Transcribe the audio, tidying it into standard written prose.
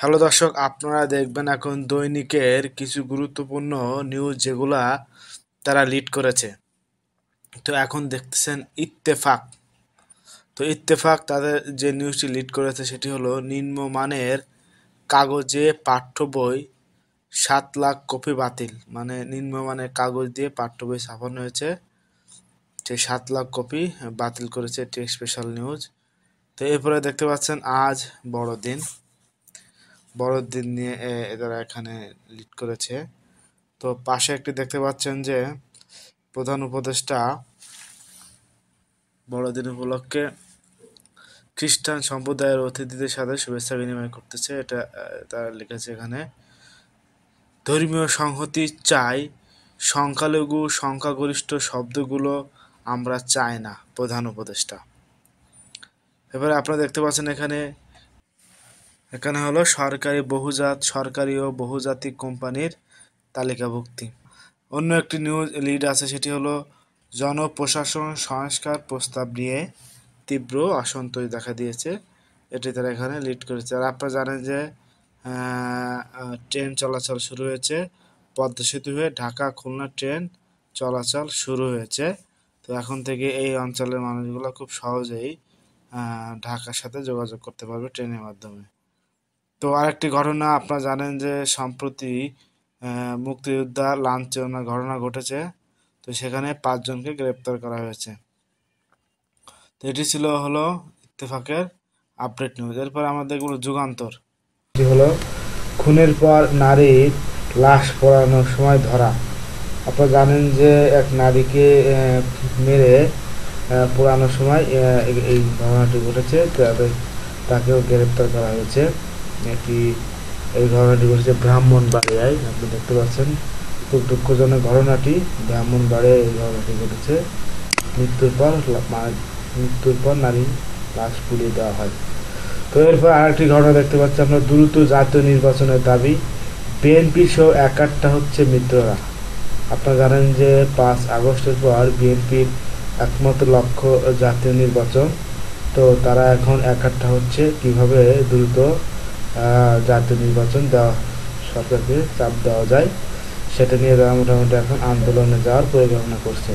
Hello দর্শক, আপনারা দেখবেন এখন দৈনিকের কিছু গুরুত্বপূর্ণ নিউজ যেগুলা তারা লিড করেছে। তো এখন দেখতেছেন ইত্তেফাক। তো ইত্তেফাক তাদের যে নিউজটি লিড করেছে সেটি হলো নিম্নমানের কাগজে পাঠ্য বই 7 লাখ কপি বাতিল। মানে নিম্নমানের কাগজ দিয়ে পাঠ্য বই ছাপানো হয়েছে, সেই 7 লাখ কপি বাতিল করেছে, এটি স্পেশাল নিউজ। তো এরপরে দেখতে পাচ্ছেন আজ বড়দিন। বড়দিন নিয়ে এরা এখানে লিড করেছে। তো পাশে একটি দেখতে পাচ্ছেন যে প্রধান উপদেষ্টা বড়দিন উপলক্ষে খ্রিস্টান সম্প্রদায়ের অতিথিদের সাথে শুভেচ্ছা বিনিময় করতেছে, এটা তারা লিখেছে এখানে। ধর্মীয় সংহতি চাই, সংখ্যালঘু সংখ্যাগরিষ্ঠ শব্দগুলো আমরা চাই না, প্রধান উপদেষ্টা। এবারে আপনারা দেখতে পাচ্ছেন এখানে এখানে হলো সরকারি ও বহুজাতিক কোম্পানির তালিকাভুক্তি। অন্য একটি নিউজ লিড আছে, সেটি হলো জনপ্রশাসন সংস্কার প্রস্তাব নিয়ে তীব্র অসন্তোষ দেখা দিয়েছে, এটি তারা এখানে লিড করেছে। আর আপনারা জানেন যে ট্রেন চলাচল শুরু হয়েছে, পদ্মা সেতু হয়ে ঢাকা খুলনা ট্রেন চলাচল শুরু হয়েছে। তো এখন থেকে এই অঞ্চলের মানুষগুলো খুব সহজেই ঢাকার সাথে যোগাযোগ করতে পারবে ট্রেনের মাধ্যমে। তো আরেকটি ঘটনা আপনারা জানেন যে সম্প্রতি মুক্তিযোদ্ধা লাঞ্ছনার ঘটনা ঘটেছে, তো সেখানে 5 জনকে গ্রেপ্তার করা হয়েছে। তো এটি ছিল হলো ইত্তেফাকের আপডেট নিউজ। এরপর আমরা দেখব যুগান্তর। এটি হলো খুনের পর নারীর লাশ পোড়ানোর সময় ধরা। আপনারা জানেন যে এক নারীকে মেরে পোড়ানোর সময় এই ঘটনাটি ঘটেছে, তাকেও গ্রেপ্তার করা হয়েছে। এই ঘটনাটি ঘটেছে ব্রাহ্মণবাড়িয়ায়। আপনি দেখতে পাচ্ছেন খুব দুঃখজনক ঘটনাটি, ব্রাহ্মণবাড়িয়ায় এই ঘটনাটি ঘটেছে। মৃত্যুর পর নারী লাশ পুড়িয়ে দেওয়া হয়। তো এরপর আরেকটি ঘটনা দেখতে পাচ্ছি আমরা, দ্রুত জাতীয় নির্বাচনের দাবি, বিএনপি সহ একাট্টা হচ্ছে মিত্ররা। আপনারা জানেন যে 5 আগস্টের পর বিএনপির একমাত্র লক্ষ্য জাতীয় নির্বাচন। তো তারা এখন একাট্টা হচ্ছে কিভাবে দ্রুত জাতীয় নির্বাচন দেওয়া, সরকারকে চাপ দেওয়া যায়, সেটা নিয়ে তারা মোটামুটি এখন আন্দোলনে যাওয়ার পরিকল্পনা করছে।